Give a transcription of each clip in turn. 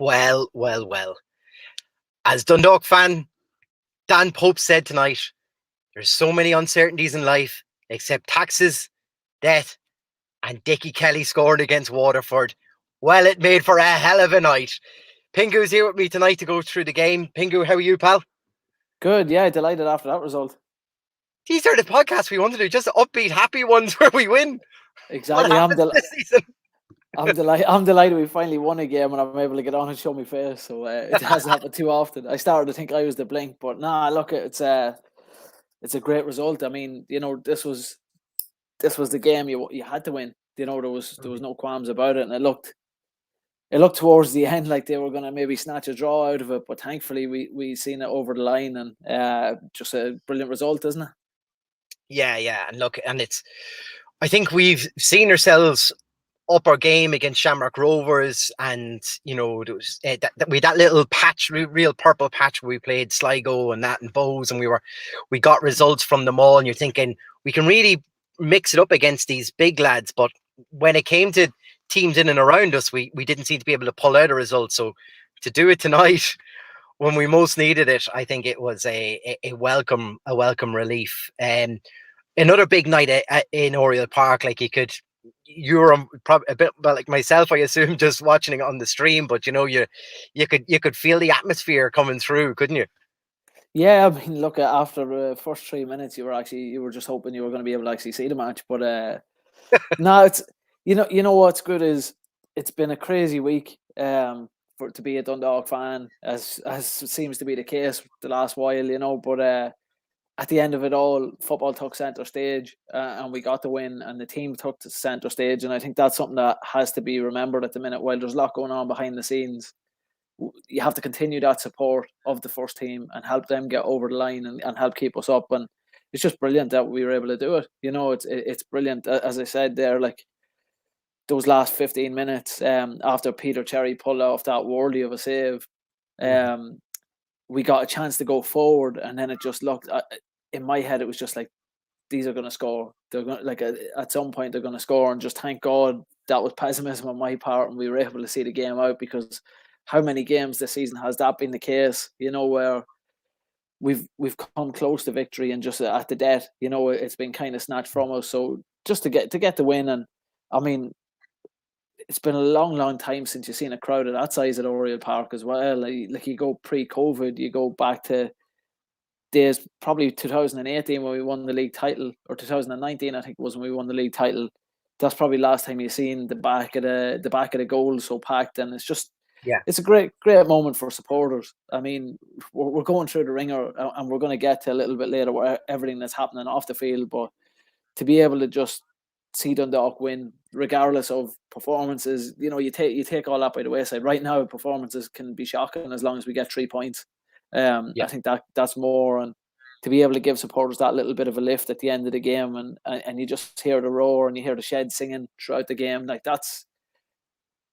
Well, well, well. As Dundalk fan, Dan Pope said tonight, there's so many uncertainties in life, except taxes, death, and Dickie Kelly scored against Waterford. Well, it made for a hell of a night. Pingu's here with me tonight to go through the game. Pingu, how are you, pal? Good, yeah, delighted after that result. These are the podcasts we want to do, just upbeat, happy ones where we win. What Exactly. happens this season? I'm delighted we finally won a game and I'm able to get on and show my face. So it hasn't happened too often. I started to think I was the blink, but nah, look, it's a great result. I mean, this was the game you had to win. There was no qualms about it, and it looked towards the end like they were going to maybe snatch a draw out of it, but thankfully we seen it over the line, and just a brilliant result, isn't it? Yeah. And look, I think we've seen ourselves up our game against Shamrock Rovers, and there was we had that little patch, real purple patch where we played Sligo and that and Bows, and we got results from them all. And you're thinking we can really mix it up against these big lads, but when it came to teams in and around us, we didn't seem to be able to pull out a result. So to do it tonight when we most needed it, I think it was a welcome relief. Another big night in Oriel Park. Like you were probably a bit like myself, I assume, just watching it on the stream. But you could feel the atmosphere coming through, couldn't you? Yeah, I mean, look, after the first 3 minutes, you were just hoping you were going to be able to actually see the match. But no, it's you know what's good is it's been a crazy week for to be a Dundalk fan, as seems to be the case the last while, But at the end of it all, football took centre stage, and we got the win, and the team took the centre stage, and I think that's something that has to be remembered at the minute. While there's a lot going on behind the scenes, you have to continue that support of the first team and help them get over the line, and help keep us up. And it's just brilliant that we were able to do it. It's brilliant. As I said there, like those last 15 minutes, after Peter Cherry pulled off that worldy of a save, Mhm. um, we got a chance to go forward, and then it just looked, in my head, it was just like, these are going to score. They're going, like, at some point they're going to score, and just thank God that was pessimism on my part, and we were able to see the game out, because how many games this season has that been the case? Where we've come close to victory, and just at the death, it's been kind of snatched from us. So just to get the win, and I mean, it's been a long, long time since you've seen a crowd of that size at Oriel Park as well. Like you go pre-COVID, you go back to days probably 2018 when we won the league title, or 2019 I think it was when we won the league title. That's probably last time you've seen the back of the goal so packed, and Yeah. it's a great moment for supporters. I mean, we're going through the ringer, and we're going to get to a little bit later where everything that's happening off the field, but to be able to just see Dundalk win, regardless of performances, you take all that by the wayside. Right now, performances can be shocking as long as we get 3 points. I Yeah. think that's more, and to be able to give supporters that little bit of a lift at the end of the game, and you just hear the roar and you hear the shed singing throughout the game, like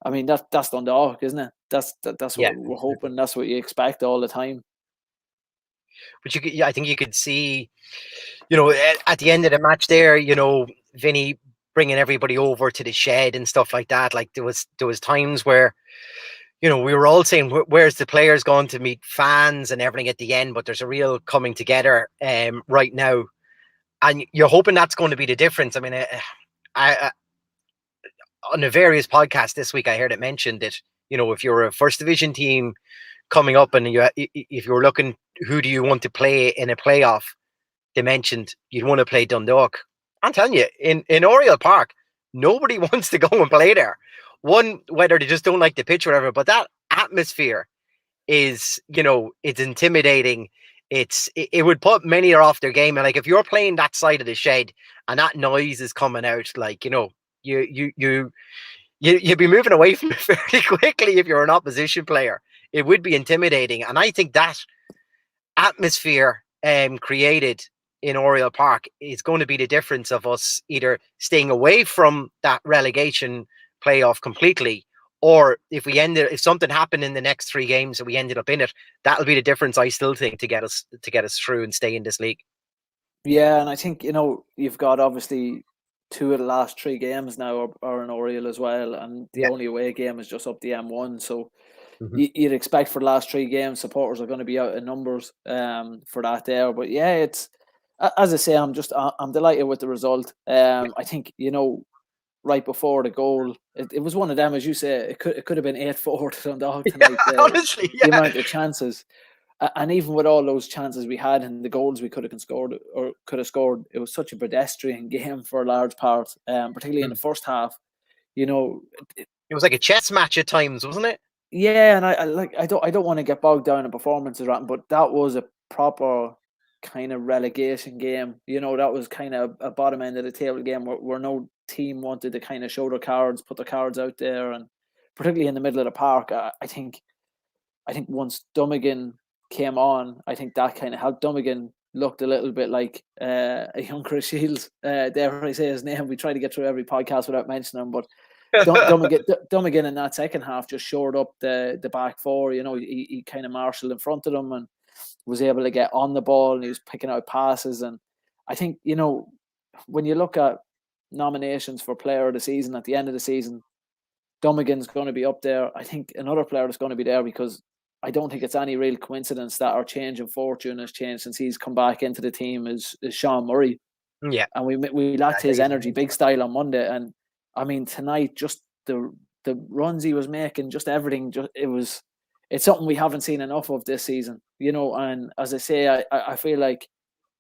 I mean, that's Dundalk, isn't it? That's Yeah. what we're hoping. That's what you expect all the time. But I think you could see, at the end of the match there, Vinny bringing everybody over to the shed and stuff like that. Like there was times where we were all saying, where's the players going to meet fans and everything at the end? But there's a real coming together right now, and you're hoping that's going to be the difference. I mean, I on the various podcasts this week, I heard it mentioned that if you're a first division team coming up, and if you're looking, who do you want to play in a playoff? They mentioned you'd want to play Dundalk. I'm telling you, in Oriel Park, nobody wants to go and play there. One, whether they just don't like the pitch or whatever, but that atmosphere is, it's intimidating. It would put many off their game. And like if you're playing that side of the shed and that noise is coming out, like you you you you'd be moving away from it fairly quickly if you're an opposition player. It would be intimidating, and I think that atmosphere created in Oriel Park is going to be the difference of us either staying away from that relegation playoff completely, or if something happened in the next 3 games and we ended up in it, that'll be the difference. I still think to get us through and stay in this league. Yeah, and I think you've got obviously two of the last three games now are in Oriel as well, and the Yeah, only away game is just up the M1. So Mhm. you'd expect for the last 3 games, supporters are going to be out in numbers for that there. But yeah, it's as I say, I'm delighted with the result. I think right before the goal, it was one of them, as you say. It could have been 8-4 to Dundalk tonight. Honestly, The yeah. amount of chances. And even with all those chances we had and the goals we could have scored or could have scored, it was such a pedestrian game for a large part, particularly in the Mm. first half. You know, It was like a chess match at times, wasn't it? yeah, and I don't want to get bogged down in performances, right? But that was a proper kind of relegation game. That was kind of a bottom end of the table game where no team wanted to kind of show their cards, put their cards out there, and particularly in the middle of the park. I think once Dummigan came on, I think that kind of helped. Dummigan looked a little bit like a young Chris Shields. Dare I say his name? We try to get through every podcast without mentioning him, but Dummigan in that second half just shored up the back four. He kind of marshaled in front of them and was able to get on the ball, and he was picking out passes. And I think when you look at nominations for Player of the Season at the end of the season, Dummigan's going to be up there. I think another player that's going to be there because I don't think it's any real coincidence that our change in fortune has changed since he's come back into the team is Sean Murray. Yeah. And we lacked his energy, big style on Monday. And I mean, tonight, just the runs he was making, just everything, it's something we haven't seen enough of this season, And as I say, I feel like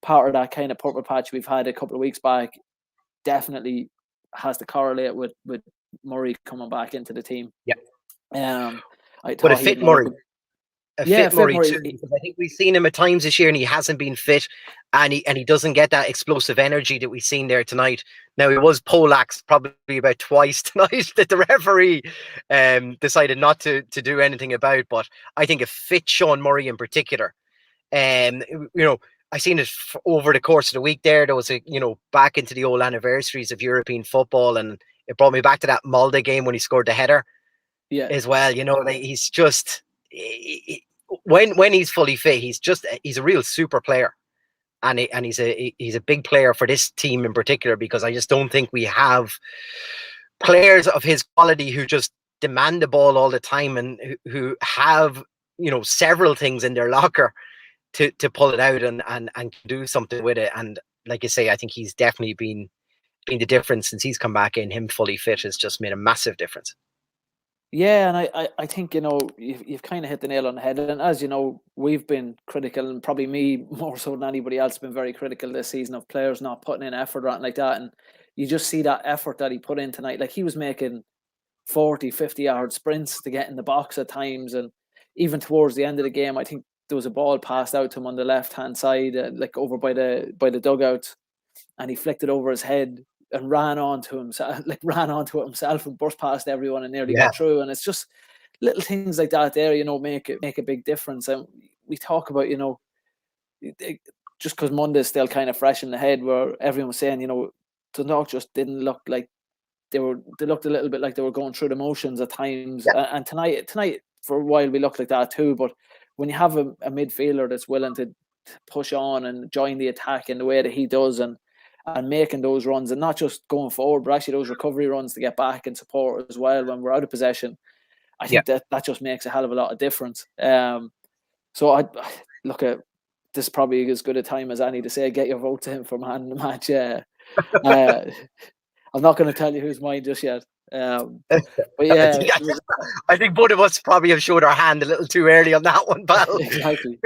part of that kind of purple patch we've had a couple of weeks back definitely has to correlate with Murray coming back into the team. Yeah. I But thought it he had fit another Murray. good. Fit Fit Murray Murray. too, because I think we've seen him at times this year and he hasn't been fit, and he doesn't get that explosive energy that we've seen there tonight. Now he was poleaxed probably about twice tonight that the referee decided not to do anything about, but I think it fit Sean Murray in particular. Um, I seen it over the course of the week there. There was back into the old anniversaries of European football, and it brought me back to that Molde game when he scored the header Yeah. as well. Like he's just when he's fully fit, he's a real super player, and he's a big player for this team in particular, because I just don't think we have players of his quality who just demand the ball all the time and who have several things in their locker to pull it out and do something with it. And like you say, I think he's definitely been the difference since he's come back in. Him fully fit has just made a massive difference. Yeah, and I think you've kind of hit the nail on the head. And as you know, we've been critical, and probably me more so than anybody else, been very critical this season of players not putting in effort or anything like that. And you just see that effort that he put in tonight. Like he was making 40, 50-yard sprints to get in the box at times, and even towards the end of the game, I think there was a ball passed out to him on the left hand side, like over by the dugout, and he flicked it over his head and ran onto himself, ran onto it himself and burst past everyone and nearly got through. And it's just little things like that there, make a big difference. And we talk about, just because Monday's still kind of fresh in the head, where everyone was saying, Dundalk just didn't look like they looked a little bit like they were going through the motions at times. Yeah. And tonight for a while we looked like that too. But when you have a midfielder that's willing to push on and join the attack in the way that he does, and making those runs, and not just going forward, but actually those recovery runs to get back and support as well when we're out of possession, I think that just makes a hell of a lot of difference. So I look at this, probably as good a time as any to say get your vote to him for man of the match. I'm not going to tell you who's mine just yet. But yeah, I think both of us probably have showed our hand a little too early on that one, pal. Exactly.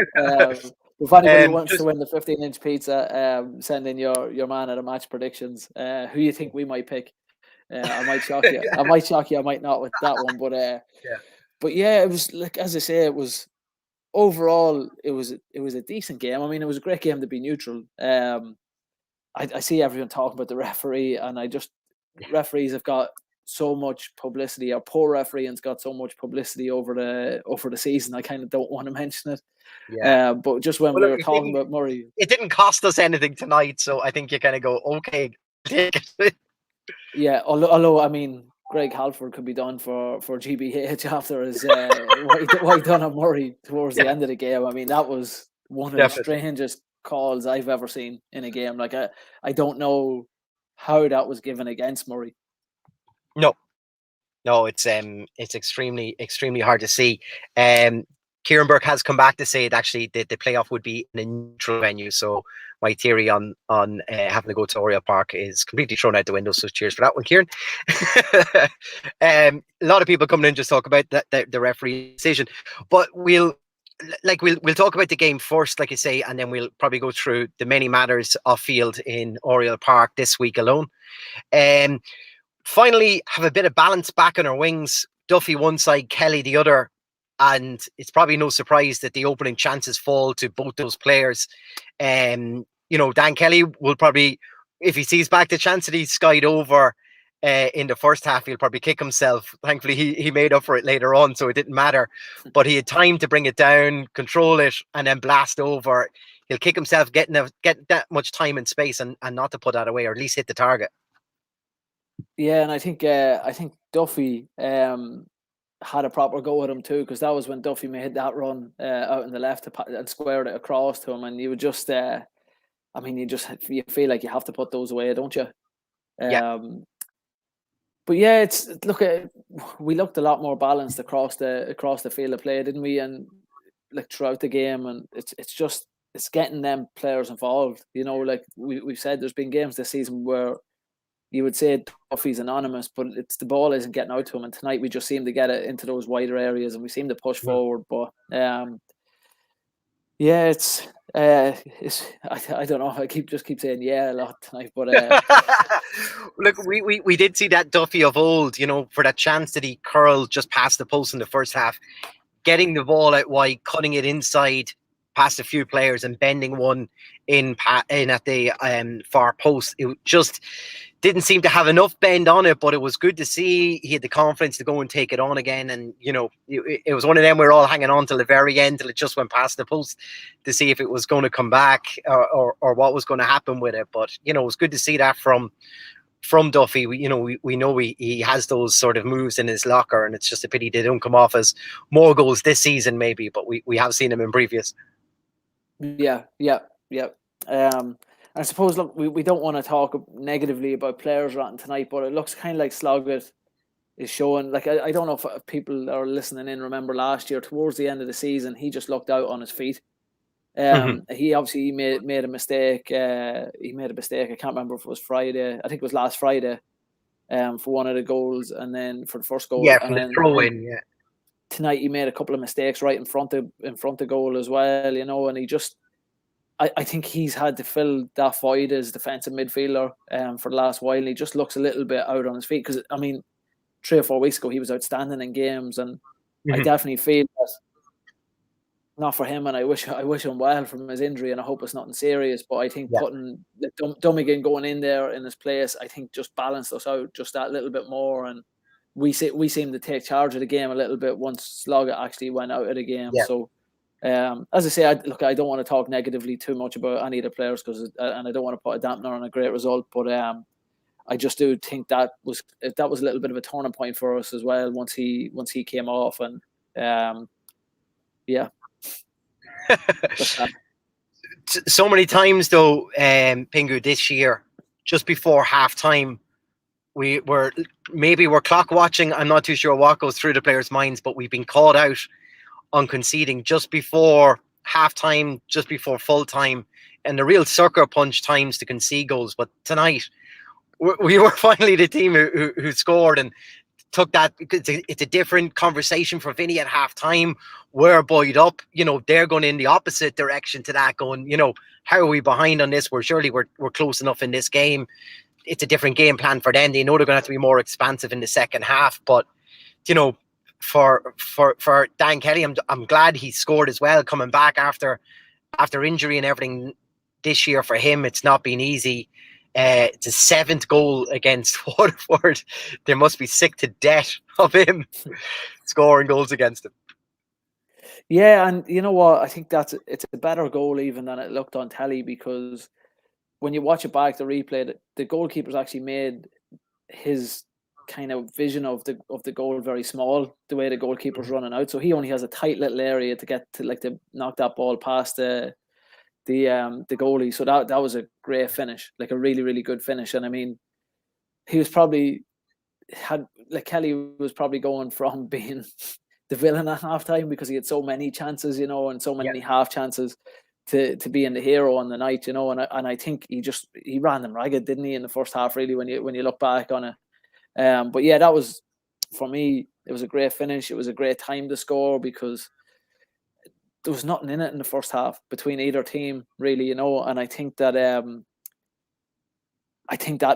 If anybody wants to win the 15-inch pizza, send in your man of the match predictions. Who you think we might pick? I might shock you. I might shock you. I might not with that one. But yeah, it was like, as I say, it was overall it was a decent game. I mean, it was a great game to be neutral. I see everyone talking about the referee, and referees have got so much publicity. Our poor refereeing's got so much publicity over the season. I kind of don't want to mention it. Yeah. But just when we were talking about Murray, it didn't cost us anything tonight, so I think you kind of go, okay, take it. Yeah, although I mean, Greg Halford could be done for GBH after his what he done on Murray towards the end of the game. I mean, that was one of the strangest calls I've ever seen in a game. Like I don't know how that was given against Murray. No, No, it's extremely hard to see. Kieran Burke has come back to say that actually the playoff would be in a neutral venue. So my theory on having to go to Oriel Park is completely thrown out the window. So cheers for that one, Kieran. A lot of people coming in just talk about the referee decision, but we'll talk about the game first, like I say, and then we'll probably go through the many matters off field in Oriel Park this week alone. Um, Finally have a bit of balance back on our wings. Duffy one side, Kelly the other. And it's probably no surprise that the opening chances fall to both those players. Dan Kelly will probably, if he sees back the chance that he skied over in the first half, he'll probably kick himself. Thankfully, he made up for it later on, so it didn't matter. But he had time to bring it down, control it, and then blast over. He'll kick himself getting that much time and space and not to put that away, or at least hit the target. Yeah, and I think Duffy had a proper go at him too, because that was when Duffy made that run out in the left and squared it across to him, and you would just, you feel like you have to put those away, don't you? Yeah. But yeah, we looked a lot more balanced across the field of play, didn't we? And like throughout the game, and it's getting them players involved. Like we've said, there's been games this season where you would say Duffy's anonymous, but it's the ball isn't getting out to him. And tonight we just seem to get it into those wider areas, and we seem to push forward. But yeah, it's I don't know. I keep saying yeah a lot tonight, but look, we did see that Duffy of old, for that chance that he curled just past the post in the first half, getting the ball out wide, cutting it inside past a few players and bending one in at the far post. It just didn't seem to have enough bend on it, but it was good to see he had the confidence to go and take it on again. And, it was one of them we were all hanging on till the very end, till it just went past the post to see if it was going to come back or what was going to happen with it. But, it was good to see that from Duffy. We know he has those sort of moves in his locker, and it's just a pity they don't come off as more goals this season, maybe, but we have seen him in previous. Yeah. I suppose, look, we don't want to talk negatively about players ratting tonight, but it looks kind of like Sloggett is showing. Like, I don't know if people are listening in remember last year, towards the end of the season, he just looked out on his feet. He obviously made a mistake. He made a mistake. I can't remember if it was Friday. I think it was last Friday for one of the goals, and then for the first goal. Yeah, and from the then throw in, yeah. Tonight he made a couple of mistakes right in front of goal as well, and he just, I think he's had to fill that void as defensive midfielder for the last while. He just looks a little bit out on his feet, because 3 or 4 weeks ago he was outstanding in games, and I definitely feel that, not for him, and I wish him well from his injury, and I hope it's nothing serious. But I think putting Dummigan going in there in his place, I think just balanced us out just that little bit more, and we seem to take charge of the game a little bit once Sloggett actually went out of the game. Yeah. So, as I say, I don't want to talk negatively too much about any of the players, and I don't want to put a dampener on a great result, but I just do think that was a little bit of a turning point for us as well once he came off, and yeah. So many times though, Pingu, this year, just before half time, we're clock watching. I'm not too sure what goes through the players' minds, but we've been called out on conceding just before half time, just before full time, and the real sucker punch times to concede goals. But tonight, we were finally the team who scored and took that. It's a different conversation for Vinny at half time. We're buoyed up. They're going in the opposite direction to that, going, how are we behind on this? We're close enough in this game. It's a different game plan for them. They know they're going to have to be more expansive in the second half. But, for Dan Kelly, I'm glad he scored as well, coming back after injury and everything this year. For him, it's not been easy. It's his 7th goal against Waterford. They must be sick to death of him scoring goals against him. Yeah, and you know what? I think it's a better goal even than it looked on telly, because when you watch it back, the replay, the goalkeeper's actually made his kind of vision of the goal very small, the way the goalkeeper's running out. So he only has a tight little area to get to knock that ball past the goalie. So that was a great finish, like a really, really good finish. And he was probably had like Kelly was probably going from being the villain at halftime because he had so many chances, and so Yeah, many half chances to being the hero on the night, and I think he ran them ragged, didn't he, in the first half, really, when you look back on it. But yeah, that was, for me, it was a great finish. It was a great time to score because there was nothing in it in the first half between either team, really, and I think that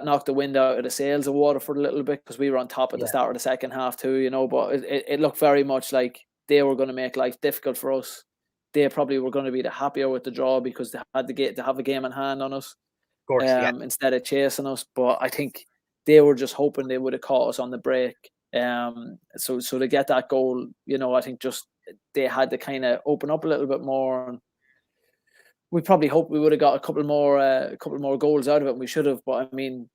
knocked the wind out of the sails of Waterford a little bit because we were on top at the yeah, start of the second half too, but it looked very much like they were going to make life difficult for us. They probably were going to be the happier with the draw because they had to have a game in hand on us, of course, yeah, instead of chasing us. But I think they were just hoping they would have caught us on the break. So to get that goal, I think just they had to kind of open up a little bit more. And we probably hoped we would have got a couple more goals out of it, and we should have. But I mean,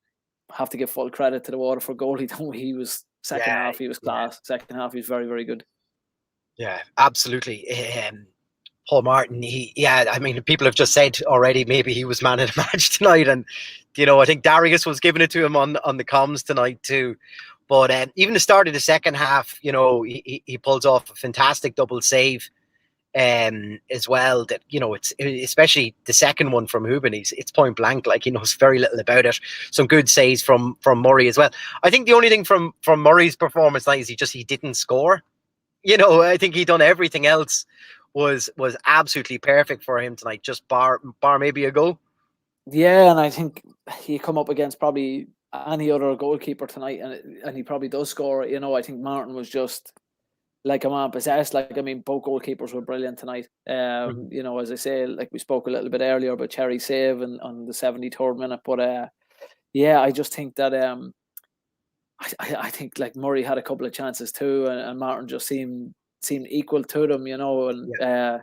have to give full credit to the Waterford goalie. Don't we? He was second yeah, half. He was yeah, class. Second half, he was very, very good. yeah, absolutely. Paul Martin, I mean, people have just said already maybe he was man of the match tonight, and I think Darius was giving it to him on the comms tonight too. But even the start of the second half, he pulls off a fantastic double save, as well. That it's especially the second one from Hubin. It's point blank, like he knows very little about it. Some good saves from Murray as well. I think the only thing from Murray's performance tonight is he didn't score. I think he done everything else was absolutely perfect for him tonight. Just bar maybe a goal. Yeah, and I think he come up against probably any other goalkeeper tonight, and he probably does score. I think Martin was just like a man possessed. Like, I mean, both goalkeepers were brilliant tonight. Mhm. As I say, like we spoke a little bit earlier about Cherry's save and on the 73rd minute. But yeah, I just think that I think like Murray had a couple of chances too, and Martin just seemed equal to them, and Yeah.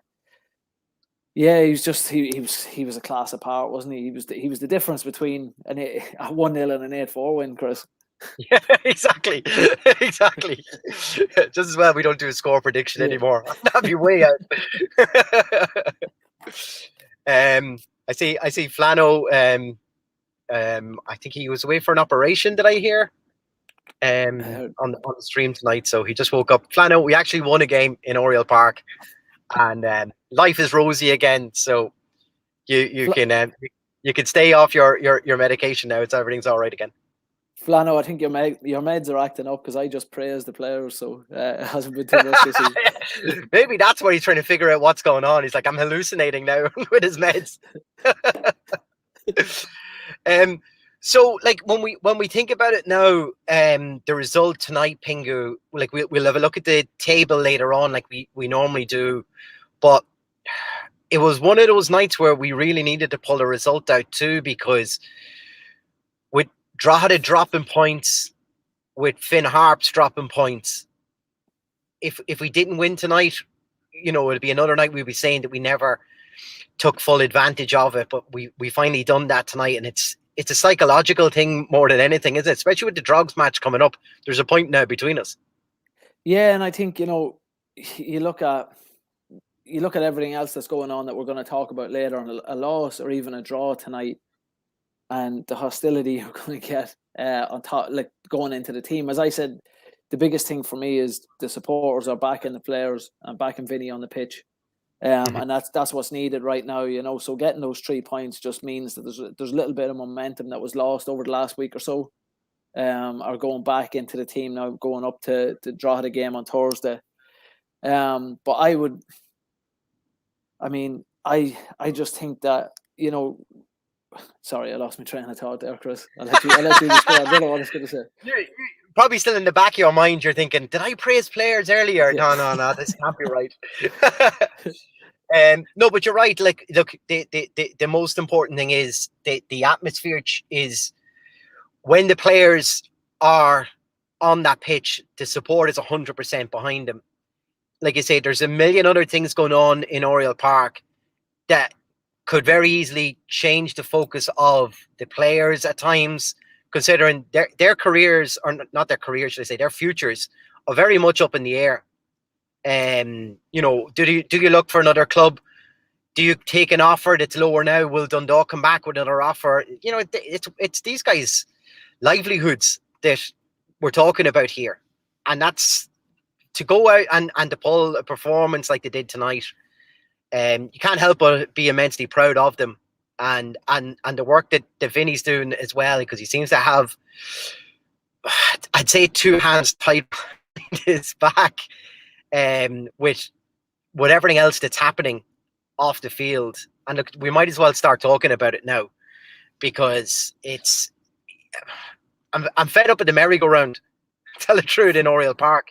yeah, he was just he was a class apart, wasn't he? He was the difference between a 1-0 and an 8-4 win, Chris. Yeah, exactly. Exactly. Just as well we don't do a score prediction Yeah. anymore. That'd be way out. I see Flano. I think he was away for an operation. Did I hear? Uh, On the stream tonight, so he just woke up. Flano, we actually won a game in Oriel Park, and life is rosy again. So you Fla- can you can stay off your medication now. Everything's all right again. Flano, I think your meds are acting up because I just praised the players, so it hasn't been too much this week. Maybe that's why he's trying to figure out what's going on. He's like, I'm hallucinating now with his meds. um, so like when we think about it now, the result tonight, Pingu, like we'll have a look at the table later on, like we normally do, but it was one of those nights where we really needed to pull a result out too, because with Drogheda dropping points, with Finn Harps dropping points, if we didn't win tonight, it'd be another night we'd be saying that we never took full advantage of it. But we finally done that tonight, and it's a psychological thing more than anything, isn't it? Especially with the Drogs match coming up. There's a point now between us. Yeah, and I think you look at everything else that's going on that we're going to talk about later, and a loss or even a draw tonight, and the hostility you're going to get on top, like going into the team. As I said, the biggest thing for me is the supporters are backing the players and backing Vinny on the pitch. Mhm. And that's what's needed right now, So getting those 3 points just means that there's a little bit of momentum that was lost over the last week or so. Are going back into the team now, going up to draw the game on Thursday. But I just think that, sorry, I lost my train of thought there, Chris. I'll let you just go. I don't know what I was going to say. You're probably still in the back of your mind. You're thinking, did I praise players earlier? Yeah. No, this can't be right. No, but you're right. Like, look, the most important thing is the atmosphere is when the players are on that pitch, the support is 100% behind them. Like you say, there's a million other things going on in Oriel Park that could very easily change the focus of the players at times, considering their careers, or not their careers, should I say, their futures are very much up in the air. Do you look for another club? Do you take an offer that's lower now? Will Dundalk come back with another offer? It's these guys' livelihoods that we're talking about here, and that's to go out and to pull a performance like they did tonight. You can't help but be immensely proud of them, and the work that Vinny's doing as well, because he seems to have, I'd say, two hands tied behind his back, with everything else that's happening off the field. And look, we might as well start talking about it now, because I'm fed up with the merry-go-round. Tell the truth, in Oriel Park,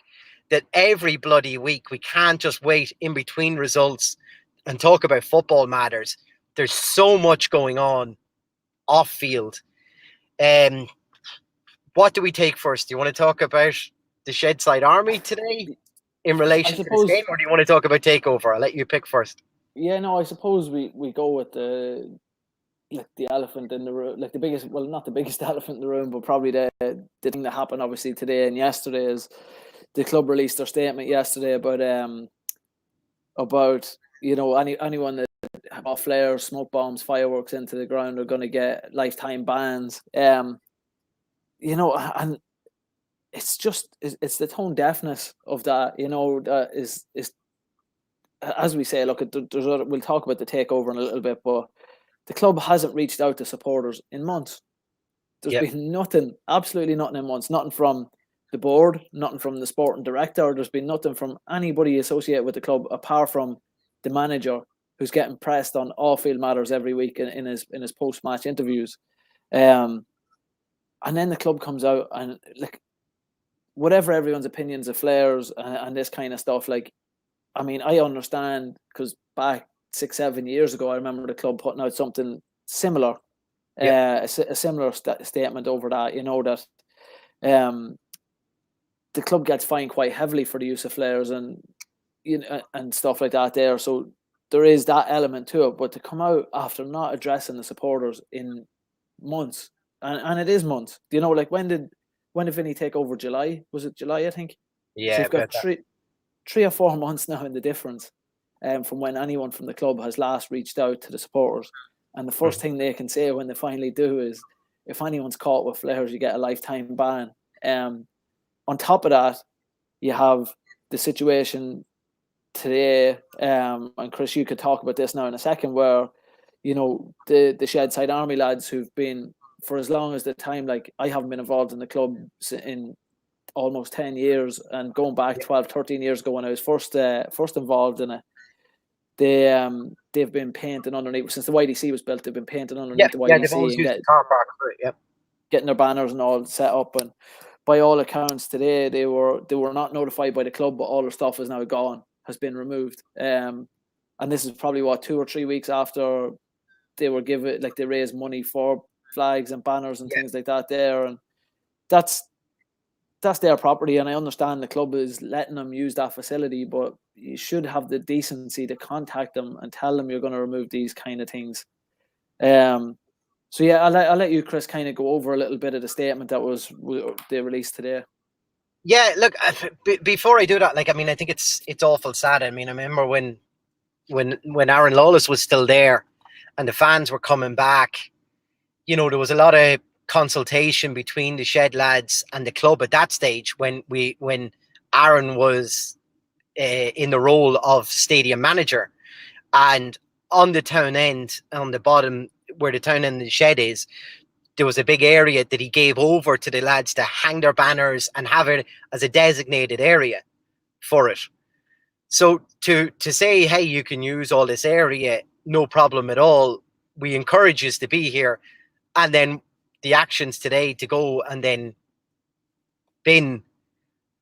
that every bloody week we can't just wait in between results and talk about football matters. There's so much going on off field. Um, what do we take first? Do you want to talk about the Shedside Army today in I relation to this suppose, game, or do you want to talk about Takeover? I'll let you pick first. yeah, no, I suppose we go with the elephant in the room, like the biggest, well, not the biggest elephant in the room, but probably the thing that happened obviously today and yesterday is the club released their statement yesterday about anyone that off flares, smoke bombs, fireworks into the ground are going to get lifetime bans. And it's the tone deafness of that. That is as we say. Look, we'll talk about the takeover in a little bit, but the club hasn't reached out to supporters in months. There's Yep. been nothing, absolutely nothing in months. Nothing from the board, nothing from the sporting director. There's been nothing from anybody associated with the club apart from the manager, who's getting pressed on off-field matters every week in his post-match interviews. And then the club comes out and, like, whatever everyone's opinions of flares and this kind of stuff, like, I mean, I understand, because back 6-7 years ago, I remember the club putting out something similar, a similar statement over that. That the club gets fined quite heavily for the use of flares and and stuff like that there. So there is that element to it. But to come out after not addressing the supporters in months, and it is months. Like, when did Vinny take over? July? Was it July? I think. So Yeah, you've got about that. 3 or 4 months now in the difference, from when anyone from the club has last reached out to the supporters. And the first thing they can say when they finally do is, if anyone's caught with flares, you get a lifetime ban. On top of that, you have the situation today, and Chris, you could talk about this now in a second, where the Shedside Army lads, who've been for as long as the time, like, I haven't been involved in the club in almost 10 years, and going back 12-13 years ago when I was first involved in it, they've been painting underneath since the YDC was built. They've been painting underneath the YDC They've always and used the car park for it. getting their banners and all set up. And by all accounts today, they were not notified by the club, but all their stuff is now gone, has been removed. And this is probably 2 or 3 weeks after they were given, like, they raised money for flags and banners and things like that there. And that's their property, and I understand the club is letting them use that facility, but you should have the decency to contact them and tell them you're going to remove these kind of things. So yeah, I'll let you, Chris, kind of go over a little bit of the statement that they released today. Yeah, look, before I do that, like, I mean, I think it's awful sad. I mean, I remember when Aaron Lawless was still there and the fans were coming back, there was a lot of consultation between the Shed lads and the club at that stage, when Aaron was in the role of stadium manager. And on the town end, on the bottom where the town end of the Shed is, there was a big area that he gave over to the lads to hang their banners and have it as a designated area for it. So to say, hey, you can use all this area, no problem at all. We encourage you to be here. And then the actions today to go and then bin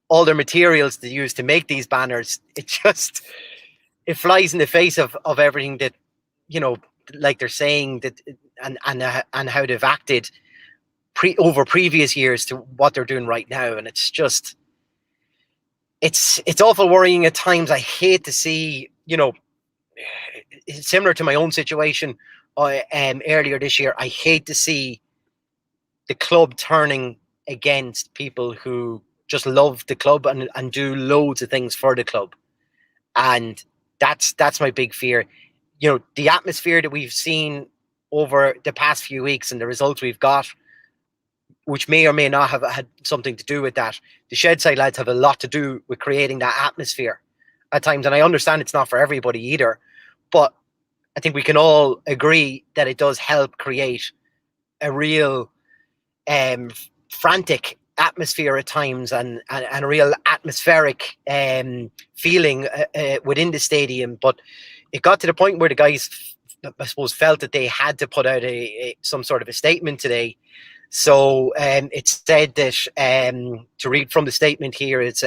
all their materials to use to make these banners, it flies in the face of everything that, like they're saying, that and how they've acted over previous years to what they're doing right now. And it's just, it's awful worrying at times. I hate to see, similar to my own situation earlier this year, I hate to see the club turning against people who just love the club and do loads of things for the club. And that's my big fear. The atmosphere that we've seen over the past few weeks and the results we've got which may or may not have had something to do with that. The shed side lads have a lot to do with creating that atmosphere at times, and I understand it's not for everybody either, but I think we can all agree that it does help create a real frantic atmosphere at times, and a real atmospheric feeling within the stadium. But it got to the point where the guys, I suppose, felt that they had to put out some sort of a statement today. So it said that, to read from the statement here, it's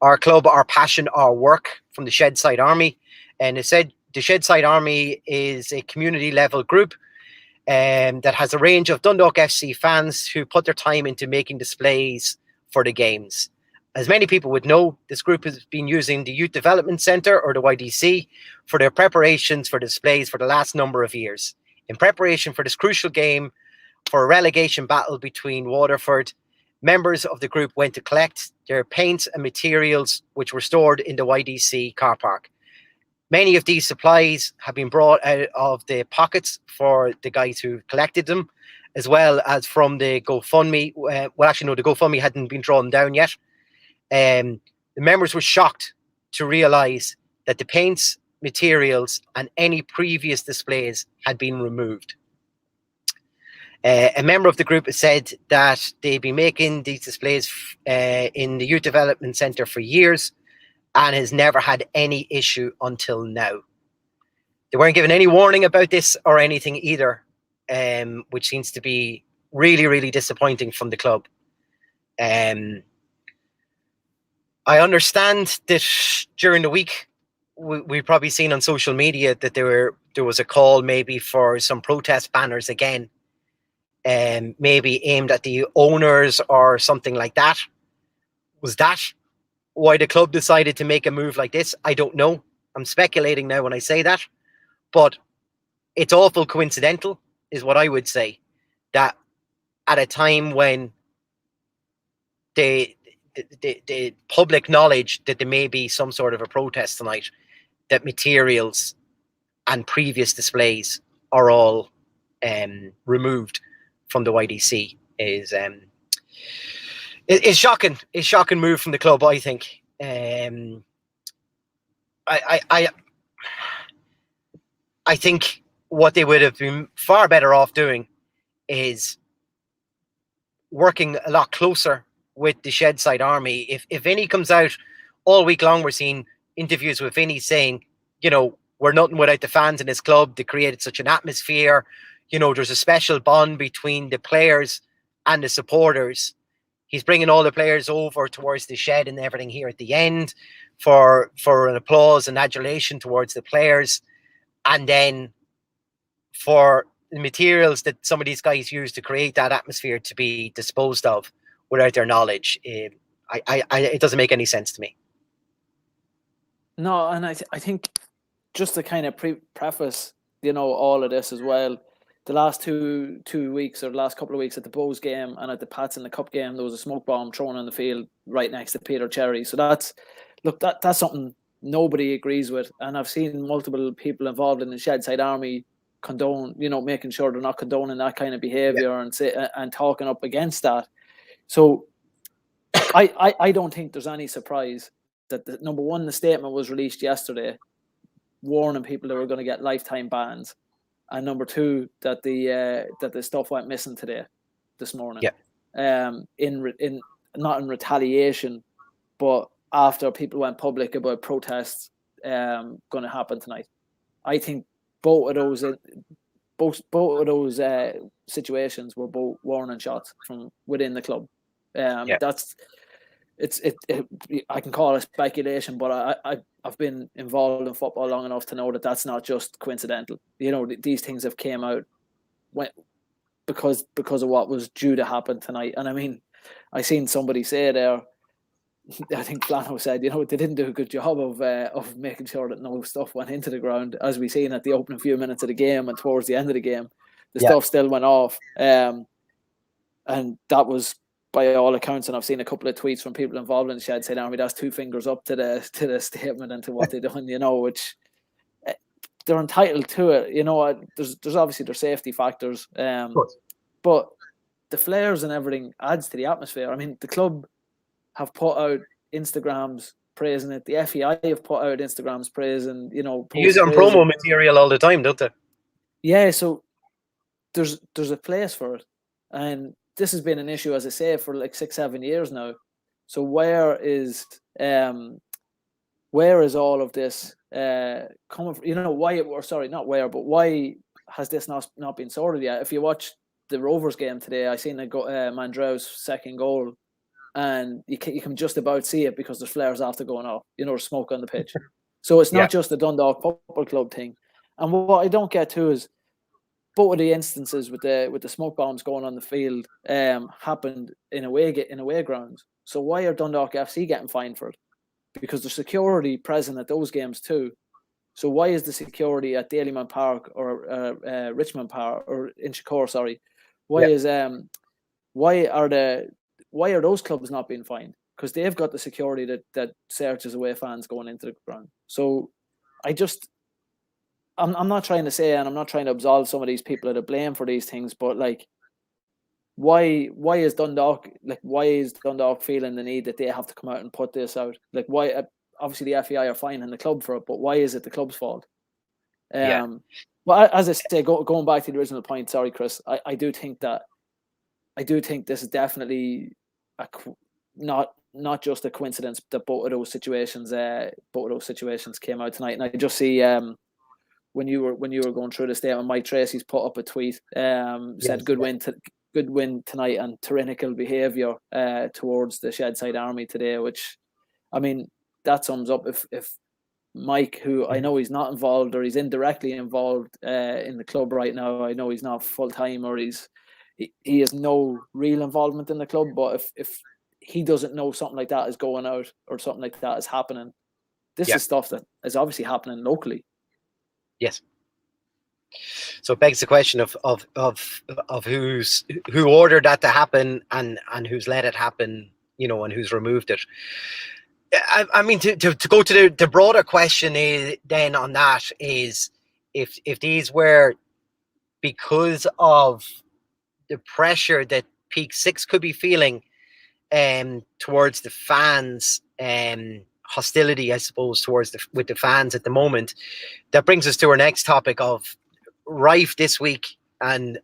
our club, our passion, our work, from the Shedside Army. And it said the Shedside Army is a community level group that has a range of Dundalk FC fans who put their time into making displays for the games. As many people would know, this group has been using the Youth Development Centre, or the YDC, for their preparations for displays for the last number of years. In preparation for this crucial game for a relegation battle between Waterford, members of the group went to collect their paints and materials, which were stored in the YDC car park. Many of these supplies have been brought out of the pockets for the guys who collected them, as well as from the GoFundMe. Well, actually, no, the GoFundMe hadn't been drawn down yet. The members were shocked to realise that the paints, materials, and any previous displays had been removed. A member of the group has said that they've been making these displays in the Youth Development Centre for years, and has never had any issue until now. They weren't given any warning about this or anything either, which seems to be really, really disappointing from the club. I understand that during the week, we've probably seen on social media that there was a call maybe for some protest banners again, maybe aimed at the owners or something like that. Was that why the club decided to make a move like this? I don't know. I'm speculating now when I say that, but it's awful coincidental, is what I would say, that at a time when the public knowledge that there may be some sort of a protest tonight, that materials and previous displays are all removed from the YDC is it's shocking. It's a shocking move from the club, I think. I think what they would have been far better off doing is working a lot closer with the Shedside Army. If Vinny comes out all week long, we're seeing interviews with Vinny saying, you know, we're nothing without the fans in this club. They created such an atmosphere. You know, there's a special bond between the players and the supporters. He's bringing all the players over towards the shed and everything here at the end for an applause and adulation towards the players. And then for the materials that some of these guys use to create that atmosphere to be disposed of without their knowledge. It doesn't make any sense to me. No, and I think just to kind of preface, you know, all of this as well, the last two weeks, or the last couple of weeks, at the Bows game and at the Pats in the Cup game, there was a smoke bomb thrown on the field right next to Peter Cherry. So that's something nobody agrees with. And I've seen multiple people involved in the Shedside Army condone, you know, making sure they're not condoning that kind of behaviour, and talking up against that. So I don't think there's any surprise that number one, the statement was released yesterday warning people that were going to get lifetime bans. And number two, that the stuff went missing this morning. Yeah. In not in retaliation, but after people went public about protests going to happen tonight. I think both of those situations were both warning shots from within the club. That's I can call it speculation, but I've been involved in football long enough to know that that's not just coincidental. You know, these things have came out because of what was due to happen tonight. And I mean, I seen somebody say there, I think Flano said, you know, they didn't do a good job of making sure that no stuff went into the ground, as we seen at the opening few minutes of the game and towards the end of the game. The stuff still went off. And that was, by all accounts, and I've seen a couple of tweets from people involved in the Shedside Army, that's two fingers up to the statement and to what they've done, you know, which they're entitled to it. You know, there's obviously their safety factors. But the flares and everything adds to the atmosphere. I mean, the club have put out Instagrams praising it. The FEI have put out Instagrams praising, They use post it on praising. promo material all the time, don't they? Yeah, so there's a place for it, and this has been an issue, as I say, for like 6-7 years now. So where is all of this coming from? Why? Or sorry, not where, but why has this not been sorted yet? If you watch the Rovers game today, I seen Mandreu's second goal, and you can just about see it because there's flares after going off. There's smoke on the pitch. So it's not just a Dundalk Football Club thing. And what I don't get to is both of the instances with the smoke bombs going on the field happened in away grounds. So why are Dundalk FC getting fined for it? Because there's security present at those games too. So why is the security at Daleyman Park or Richmond Park or Inchicore? Sorry, why are those clubs not being fined? Because they've got the security that searches away fans going into the ground. So I'm not trying to say, and I'm not trying to absolve some of these people of the blame for these things, but like, why is Dundalk feeling the need that they have to come out and put this out? Like, why? Obviously, the FEI are fining the club for it, but why is it the club's fault? Well, as I say, going back to the original point, sorry, Chris, I do think this is definitely not just a coincidence that both of those situations came out tonight. And I just see when you were going through the statement, Mike Tracy's put up a tweet, said good win tonight and tyrannical behaviour towards the Shedside Army today, which, I mean, that sums up if Mike, who I know he's not involved or he's indirectly involved in the club right now. I know he's not full time or he has no real involvement in the club, but if he doesn't know something like that is going out or something like that is happening, this is stuff that is obviously happening locally. Yes. So it begs the question of who ordered that to happen and who's let it happen, and who's removed it. I mean, to go to the broader question then on that is if these were because of the pressure that Peak 6 could be feeling towards the fans, hostility, I suppose, with the fans at the moment. That brings us to our next topic of rife this week, and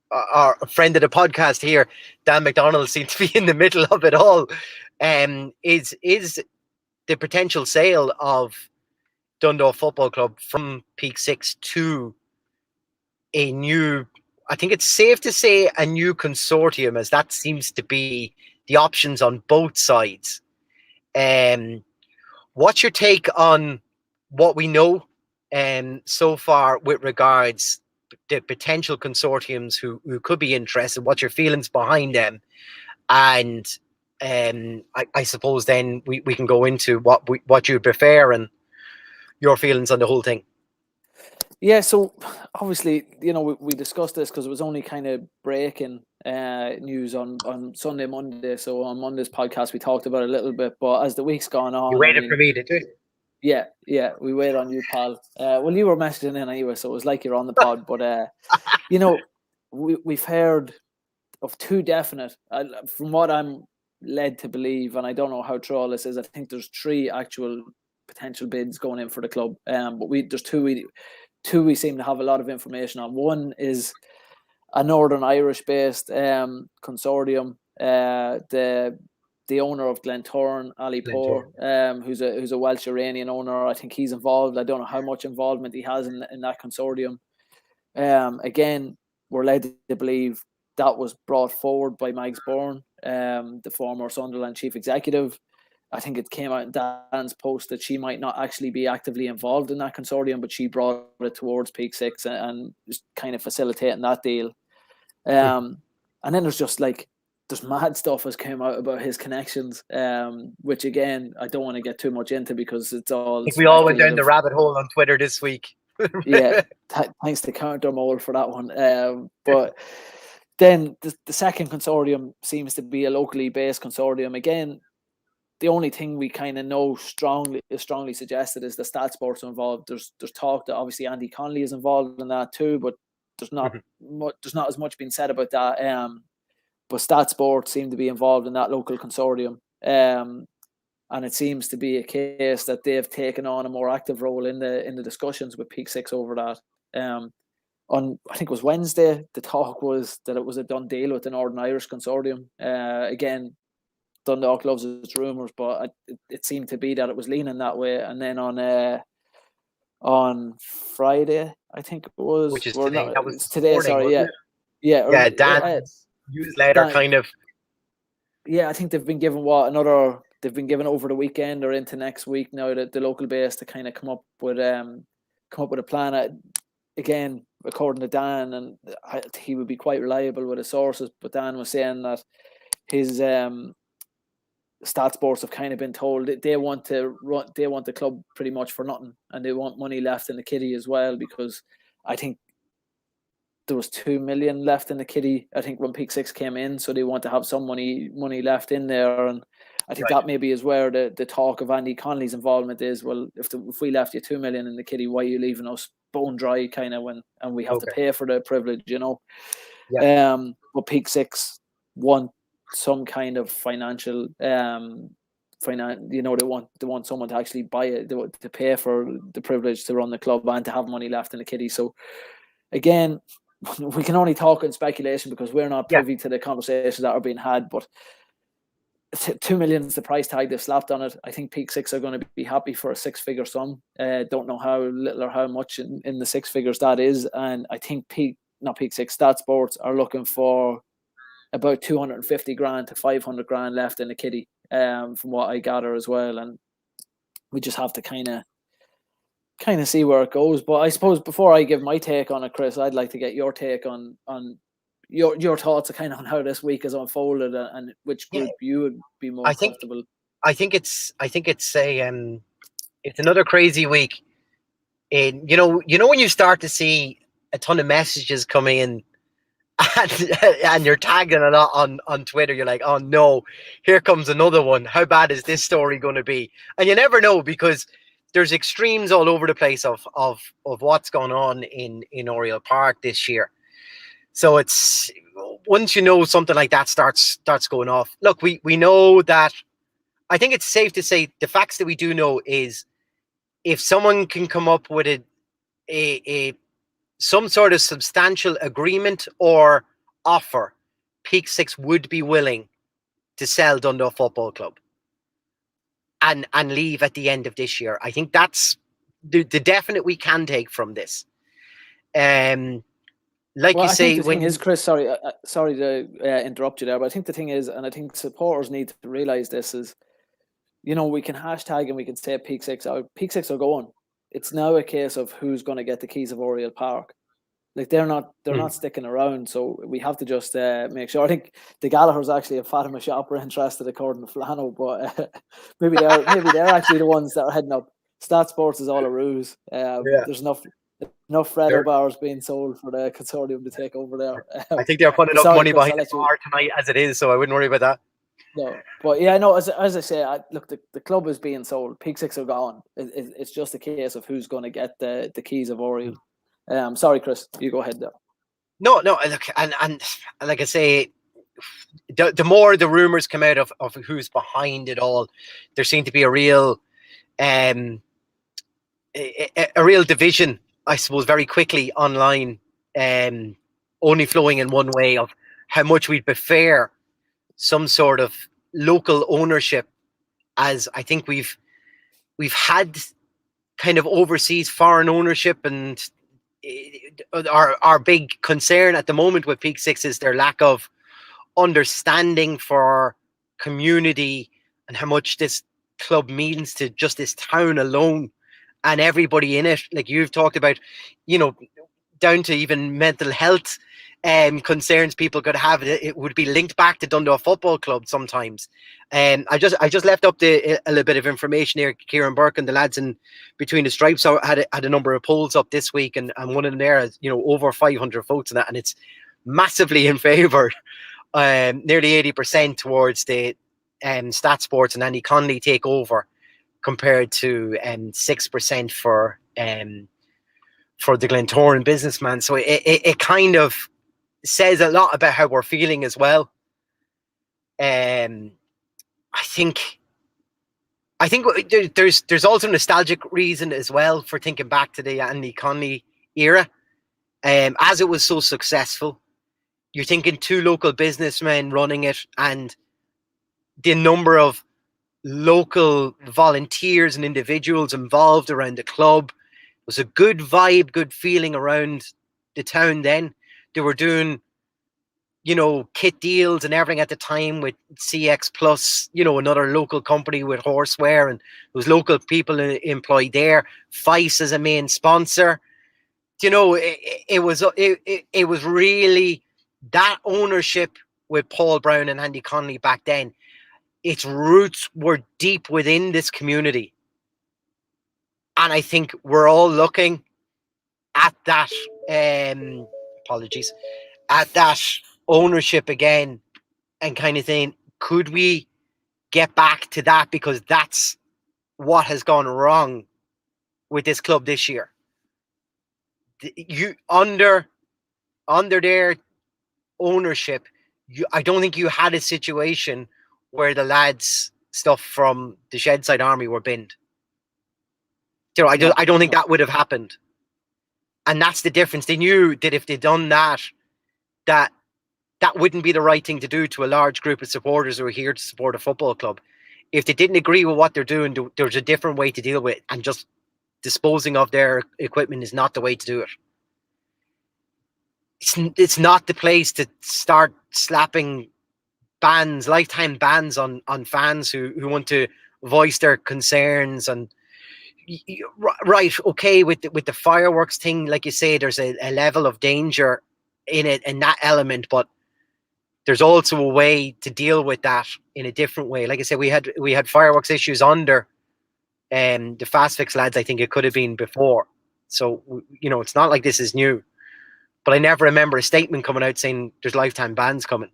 our friend of the podcast here, Dan McDonald, seems to be in the middle of it all. Is the potential sale of Dundalk Football Club from Peak 6 to a new, I think it's safe to say, a new consortium, as that seems to be the options on both sides. What's your take on what we know so far with regards the potential consortiums who could be interested? What's your feelings behind them? And I suppose then we can go into what you prefer and your feelings on the whole thing. Yeah, so obviously, we discussed this because it was only kind of breaking news on Sunday, Monday. So on Monday's podcast, we talked about it a little bit. But as the week's gone on, you waited for me, did you? Yeah, we wait on you, pal. Well, you were messaging in anyway, so it was like you're on the pod. But we've heard of two definite, from what I'm led to believe, and I don't know how true all this is. I think there's 3 actual potential bids going in for the club. But there's two we seem to have a lot of information on. One is a Northern Irish-based consortium. The owner of Glentoran, Ali Poor, who's a Welsh Iranian owner. I think he's involved. I don't know how much involvement he has in that consortium. Again, we're led to believe that was brought forward by Mags Bourne, the former Sunderland chief executive. I think it came out in Dan's post that she might not actually be actively involved in that consortium, but she brought it towards Peak 6 and just kind of facilitating that deal. And then there's mad stuff has come out about his connections, which again, I don't want to get too much into because it's all. I think we all went down the rabbit hole on Twitter this week. Yeah, thanks to Counter Mole for that one. But then the second consortium seems to be a locally based consortium. Again, the only thing we kind of know strongly suggested is the Stat Sports are involved. There's talk that obviously Andy Connolly is involved in that too, but there's not as much being said about that. but Stat Sports seem to be involved in that local consortium. And it seems to be a case that they've taken on a more active role in the discussions with Peak Six over that. On I think it was Wednesday, the talk was that it was a done deal with the Northern Irish Consortium. Again, Dundalk loves its rumours, but it seemed to be that it was leaning that way. And then on Friday, I think it was, which is today. That was it's this today. morning, Sorry, wasn't yeah, it? yeah, Yeah, Dan's newsletter Dan, kind of. yeah. I think they've been given they've been given over the weekend or into next week now, that the local base, to kind of come up with a plan. Again, according to Dan, and he would be quite reliable with his sources, but Dan was saying that his Stat Sports have kind of been told that they want the club pretty much for nothing, and they want money left in the kitty as well, because I think there was 2 million left in the kitty, I think, when Peak Six came in, so they want to have some money left in there. And I think Right. that maybe is where the talk of Andy Connolly's involvement is. Well, if we left you 2 million in the kitty, why are you leaving us bone dry, kind of, and we have to Okay. pay for the privilege, Yeah. But Peak Six want some kind of financial they want someone to actually buy it, to pay for the privilege to run the club and to have money left in the kitty. So again, we can only talk in speculation because we're not Yeah. privy to the conversations that are being had, but 2 million is the price tag they've slapped on it. I think Peak Six are going to be happy for a 6-figure sum. Don't know how little or how much in the 6 figures that is. And I think Peak Six, Stat Sports are looking for about 250 grand to 500 grand left in the kitty, from what I gather as well. And we just have to kind of see where it goes. But I suppose before I give my take on it, Chris, I'd like to get your take on your thoughts kind of on how this week has unfolded, and which group you would be more I think comfortable. I think it's it's another crazy week. And when you start to see a ton of messages come in, and you're tagging a lot on Twitter, you're like, oh no, here comes another one. How bad is this story going to be? And you never know, because there's extremes all over the place of what's going on in Oriel Park this year. So it's, once you know something like that starts going off. Look, we know that. I think it's safe to say the facts that we do know is, if someone can come up with a some sort of substantial agreement or offer, Peak Six would be willing to sell Dundalk Football Club and leave at the end of this year. I think that's the definite we can take from this. Like well, you I think say, the thing when is, Chris, sorry to interrupt you there, but I think the thing is, and I think supporters need to realize this, is, we can hashtag and we can say Peak Six out. Peak Six are going. It's now a case of who's going to get the keys of Oriel Park. Like, they're not sticking around, so we have to just make sure. I think the Gallaghers actually have Fatima Shop are interested, according to Flano, but maybe they're actually the ones that are heading up. Stat Sports is all a ruse. There's enough Freddo bars being sold for the consortium to take over there. I think they're putting enough sorry, money Chris, behind the bar tonight as it is, so I wouldn't worry about that. No, but yeah, no. As I say, look, the club is being sold. Peak Six are gone. It's just a case of who's going to get the keys of Oriel. Sorry, Chris, you go ahead there. No, look, and like I say, the more the rumors come out of who's behind it all, there seemed to be a real division, I suppose, very quickly online, only flowing in one way, of how much we'd prefer some sort of local ownership, as I think we've had kind of overseas foreign ownership, and our big concern at the moment with Peak Six is their lack of understanding for community and how much this club means to just this town alone and everybody in it. Like you've talked about, down to even mental health concerns people could have, it would be linked back to Dundalk Football Club sometimes. I just left up a little bit of information here. Kieran Burke and the lads in Between the Stripes had a number of polls up this week, and one of them there has over 500 votes in that, and it's massively in favour, nearly 80% towards the Stat Sports and Andy Connolly takeover, compared to 6% for the Glentoran businessman. So it kind of says a lot about how we're feeling as well. I think there's also a nostalgic reason as well for thinking back to the Andy Conley era. As it was so successful, you're thinking two local businessmen running it, and the number of local volunteers and individuals involved around the club was a good vibe, good feeling around the town. Then they were doing, kit deals and everything at the time with CX Plus, another local company with horseware, and there was local people employed there. Fice as a main sponsor. It was really that ownership with Paul Brown and Andy Connolly back then. Its roots were deep within this community, and I think we're all looking at that. Apologies, at that ownership again, and kind of saying, could we get back to that? Because that's what has gone wrong with this club this year. You under their ownership, I don't think you had a situation where the lads' stuff from the Shedside Army were binned. I don't think that would have happened. And that's the difference. They knew that if they'd done that wouldn't be the right thing to do to a large group of supporters who are here to support a football club. If they didn't agree with what they're doing, there's a different way to deal with it, and just disposing of their equipment is not the way to do it. It's not the place to start slapping bans, lifetime bans on fans who want to voice their concerns. And right, okay, with the fireworks thing, like you say, there's a level of danger in it, in that element, but there's also a way to deal with that in a different way. Like I said, we had fireworks issues under the Fast Fix lads. I think it could have been before. So, it's not like this is new. But I never remember a statement coming out saying there's lifetime bans coming.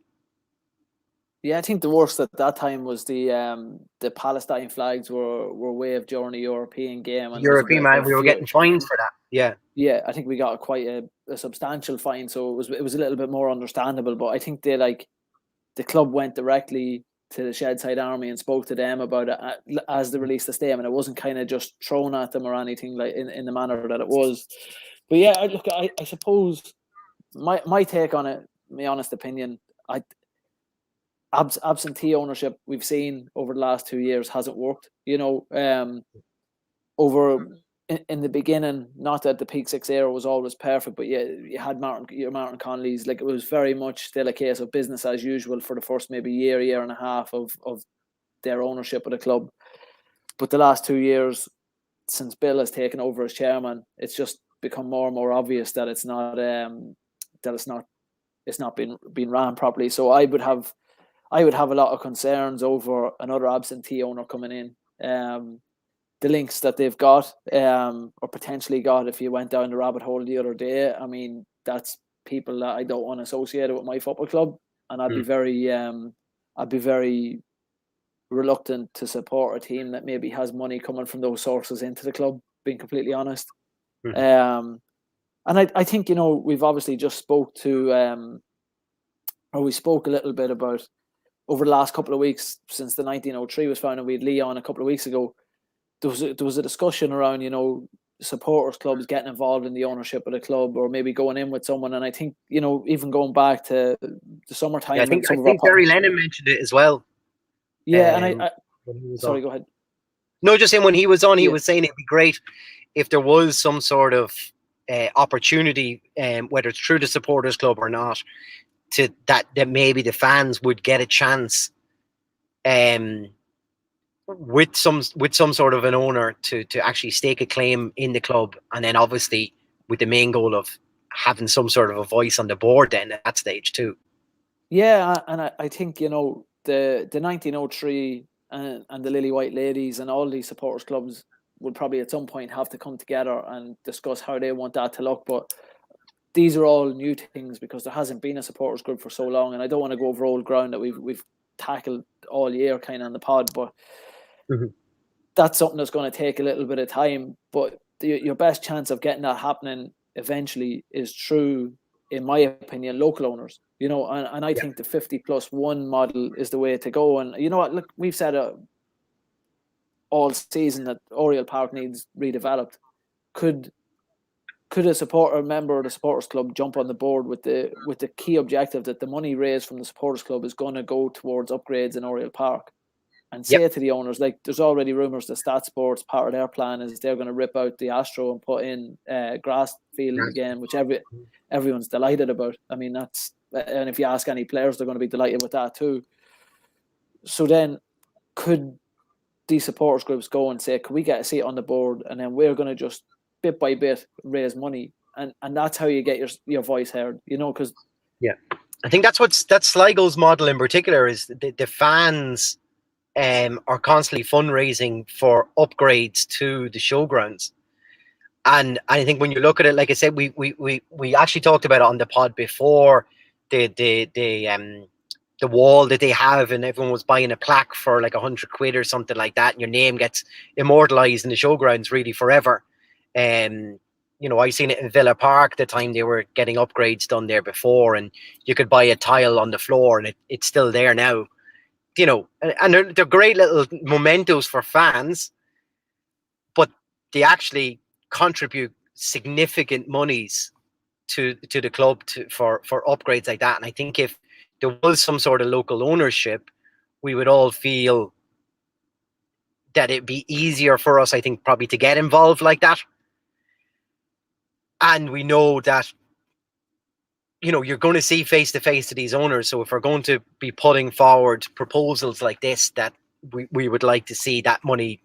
Yeah, I think the worst at that time was the Palestine flags were waved during the European game. And European man, we were getting fined for that. Yeah. Yeah, I think we got quite a substantial fine, so it was a little bit more understandable. But I think the club went directly to the Shedside Army and spoke to them about it as they released the statement. It wasn't kind of just thrown at them or anything like in the manner that it was. But yeah, I suppose my take on it, my honest opinion, absentee ownership we've seen over the last 2 years hasn't worked. Over in the beginning, not that the Peak Six era was always perfect, but yeah, you had Martin Connolly's. Like, it was very much still a case of business as usual for the first maybe year and a half of their ownership of the club. But the last 2 years, since Bill has taken over as chairman, it's just become more and more obvious that it's not being ran properly. So I would have a lot of concerns over another absentee owner coming in. The links that they've got, or potentially got, if you went down the rabbit hole the other day, I mean, that's people that I don't want associated with my football club, and I'd be very reluctant to support a team that maybe has money coming from those sources into the club, being completely honest. And I think, we've obviously just spoke to, or we spoke a little bit about over the last couple of weeks since the 1903 was founded. We had Leon a couple of weeks ago. There was a discussion around, supporters clubs getting involved in the ownership of the club, or maybe going in with someone. And I think, even going back to the summertime. Yeah, I think Gary Lennon mentioned it as well. Yeah, and sorry, go ahead. No, just saying when he was on, he was saying it'd be great if there was some sort of opportunity, whether it's through the supporters club or not, to that maybe the fans would get a chance with some sort of an owner to actually stake a claim in the club, and then obviously with the main goal of having some sort of a voice on the board then at that stage too. Yeah, and I think, the 1903 and the Lily White Ladies and all these supporters clubs would probably at some point have to come together and discuss how they want that to look. But these are all new things because there hasn't been a supporters group for so long, and I don't want to go over old ground that we've tackled all year kind of on the pod, but that's something that's going to take a little bit of time. But your best chance of getting that happening eventually is through in my opinion, local owners. And I think the 50+1 model is the way to go. And you know what? Look, we've said all season that Oriel Park needs redeveloped. Could a supporter member of the supporters club jump on the board with the key objective that the money raised from the supporters club is going to go towards upgrades in Oriel Park, and say to the owners, like, there's already rumours that Stat Sports, part of their plan is they're going to rip out the Astro and put in grass field again, which everyone's delighted about. I mean, and if you ask any players, they're going to be delighted with that too. So then, could these supporters groups go and say, can we get a seat on the board, and then we're going to just bit by bit raise money, and that's how you get your voice heard, because I think that's Sligo's model in particular, is the fans are constantly fundraising for upgrades to the showgrounds. And I think when you look at it, like I said, we actually talked about it on the pod before, the wall that they have, and everyone was buying a plaque for like £100 or something like that, and your name gets immortalized in the showgrounds really forever. I seen it in Villa Park the time they were getting upgrades done there before, and you could buy a tile on the floor, and it's still there now. And they're great little mementos for fans, but they actually contribute significant monies to the club for upgrades like that. And I think if there was some sort of local ownership, we would all feel that it'd be easier for us, I think, probably to get involved like that. And we know that, you're going to see face to face to these owners. So if we're going to be putting forward proposals like this, that we would like to see that money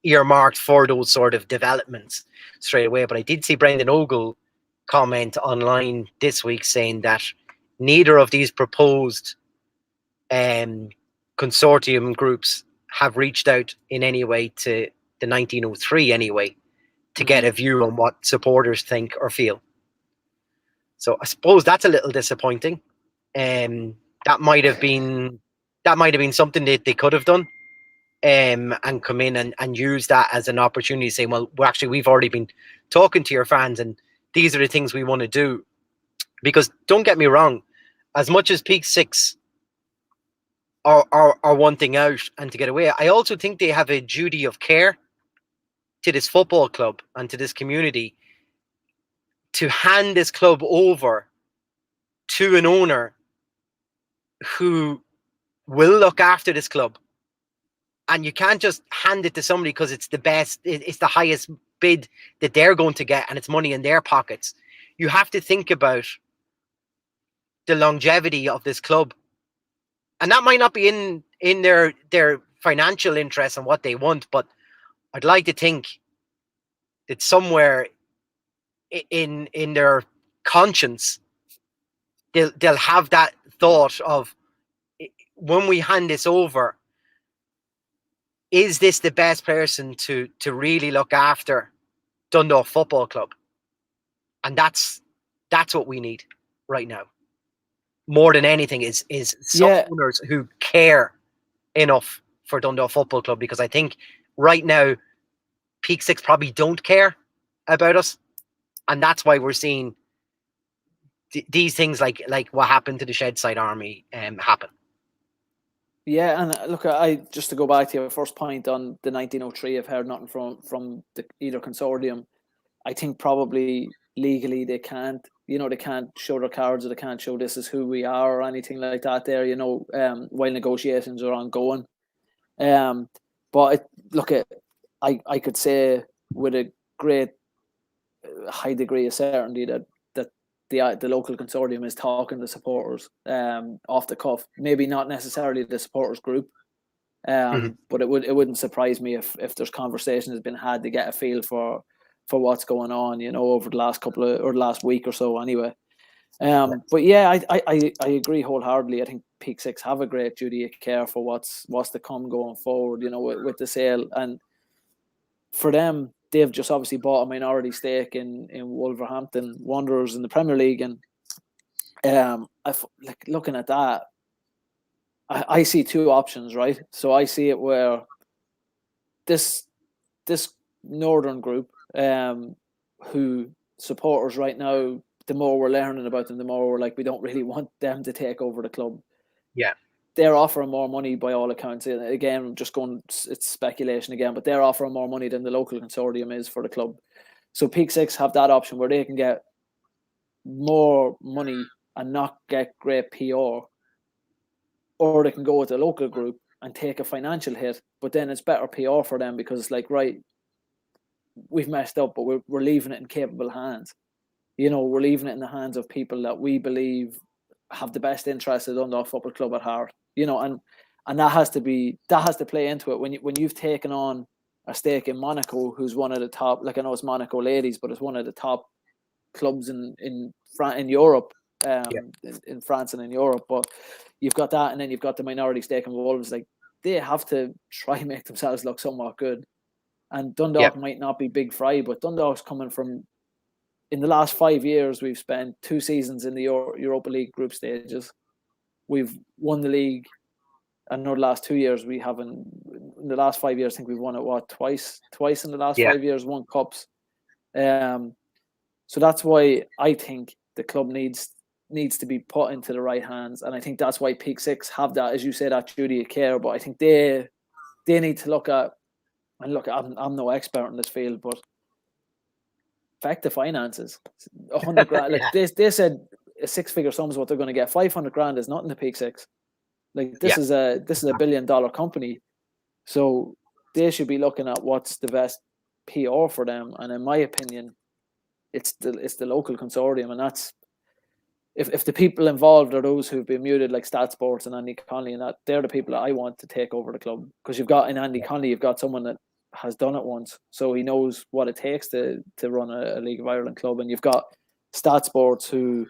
earmarked for those sort of developments straight away. But I did see Brendan Ogle comment online this week saying that neither of these proposed consortium groups have reached out in any way to the 1903 anyway to get a view on what supporters think or feel. So I suppose that's a little disappointing. That might have been something that they could have done, and come in and use that as an opportunity to say, well, we've already been talking to your fans, and these are the things we want to do. Because don't get me wrong, as much as Peak Six are wanting out and to get away, I also think they have a duty of care to this football club and to this community to hand this club over to an owner who will look after this club. And you can't just hand it to somebody because it's the best, it's the highest bid that they're going to get, and it's money in their pockets. You have to think about the longevity of this club. And that might not be in their financial interest and what they want, but I'd like to think that somewhere in their conscience, they'll have that thought of, when we hand this over, is this the best person to really look after Dundalk Football Club? And that's what we need right now. More than anything is some owners who care enough for Dundalk Football Club, because I think right now Peak Six probably don't care about us, and that's why we're seeing these things like what happened to the Shedside Army happen. Yeah, and look, I just to go back to your first point on the 1903, I've heard nothing from either consortium. I think probably legally they can't, they can't show their cards, or they can't show this is who we are or anything like that there, while negotiations are ongoing. But I could say with a great high degree of certainty that the local consortium is talking to supporters off the cuff. Maybe not necessarily the supporters group, but it wouldn't surprise me if there's conversations been had to get a feel for what's going on, over the last last week or so anyway. But yeah, I agree wholeheartedly. I think Peak Six have a great duty of care for what's to come going forward, with the sale. And for them, they've just obviously bought a minority stake in Wolverhampton Wanderers in the Premier League, and looking at that, I see two options, right? So I see it where this northern group, who supporters right now the more we're learning about them, the more we're like, we don't really want them to take over the club. Yeah. They're offering more money by all accounts. And again, just going, it's speculation again, but they're offering more money than the local consortium is for the club. So Peak Six have that option where they can get more money and not get great PR, or they can go with a local group and take a financial hit, but then it's better PR for them because it's like, right, we've messed up, but we're leaving it in capable hands. You know, we're leaving it in the hands of people that we believe have the best interest of Dundalk Football Club at heart. You know, and that has to play into it when you've taken on a stake in Monaco, who's one of the top. Like, I know it's Monaco ladies, but it's one of the top clubs in Europe, in France and in Europe. But you've got that, and then you've got the minority stake in Wolves. Like, they have to try and make themselves look somewhat good. And Dundalk might not be big fry, but Dundalk's coming from. In the last 5 years, we've spent 2 seasons in the Europa League group stages. We've won the league. I know the last 2 years we haven't. In the last 5 years, I think we've won it twice in the last 5 years, won cups. So that's why I think the club needs to be put into the right hands, and I think that's why Peak Six have that, as you say, that duty of care. But I think they need to look at, and look, I'm no expert in this field, but affect the finances. 100 grand, like they said, a 6-figure sum is what they're going to get. 500 grand is nothing to Peak Six. Like, this is a $1 billion company, so they should be looking at what's the best PR for them. And in my opinion, it's the local consortium, and that's if the people involved are those who've been muted, like Stat Sports and Andy Connolly, and that they're the people that I want to take over the club, because you've got in Andy Connolly, you've got someone that has done it once, so he knows what it takes to run a League of Ireland club. And you've got Stat Sports, who,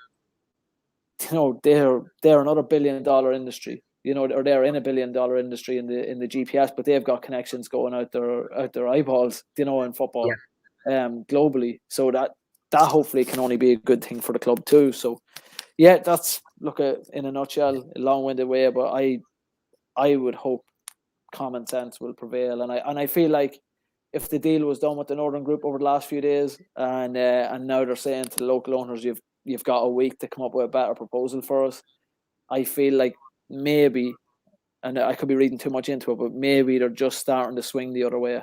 you know, they're another $1 billion industry, you know, or they're in a $1 billion industry in the GPS, but they've got connections going out their eyeballs, you know, in football, globally. So that hopefully can only be a good thing for the club too. So yeah, that's, look, at in a nutshell, a long-winded way, but I would hope common sense will prevail, and I feel like if the deal was done with the Northern Group over the last few days, and now they're saying to the local owners, you've got a week to come up with a better proposal for us, I feel like maybe, and I could be reading too much into it, but maybe they're just starting to swing the other way.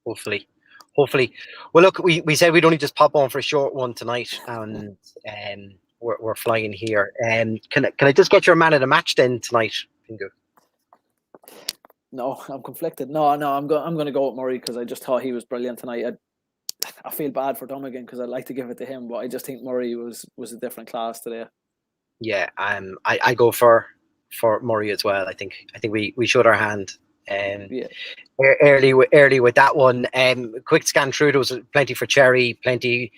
Hopefully. Well, look, we said we'd only just pop on for a short one tonight, and we're flying here. Can I just get your man of the match then tonight, Pingu? No, I'm conflicted. No, I'm going to go with Murray, because I just thought he was brilliant tonight. I feel bad for Dummigan because I'd like to give it to him, but I just think Murray was a different class today. Yeah, I go for Murray as well. I think we showed our hand early with that one. Quick scan through, there was plenty for Cherry, plenty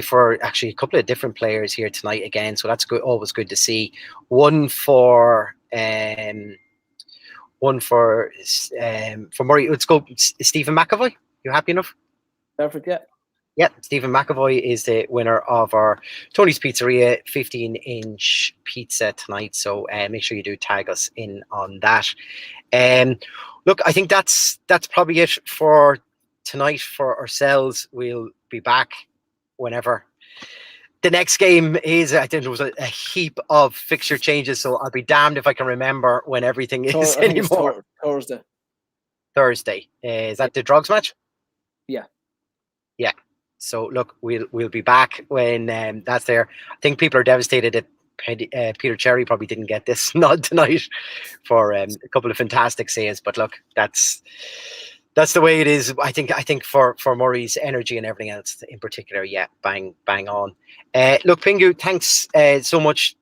for actually a couple of different players here tonight again. So that's good, always good to see. One for Murray. Let's go, Stephen McAvoy. You happy enough? Perfect. Yeah. Yeah, Stephen McAvoy is the winner of our Tony's Pizzeria 15-inch pizza tonight. So make sure you do tag us in on that. Look, I think that's probably it for tonight for ourselves. We'll be back whenever the next game is. I think there was a heap of fixture changes, so I'll be damned if I can remember when everything is anymore. Thursday. Is that the Drugs match? Yeah. Yeah. So look, we'll be back when that's there. I think people are devastated that Peter Cherry probably didn't get this nod tonight for a couple of fantastic saves. But look, that's the way it is. I think for Murray's energy and everything else in particular, yeah, bang on. Look, Pingu, thanks so much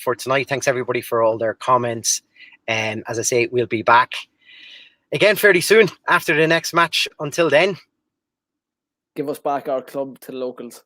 for tonight. Thanks everybody for all their comments. As I say, we'll be back again fairly soon after the next match. Until then, give us back our club to the locals.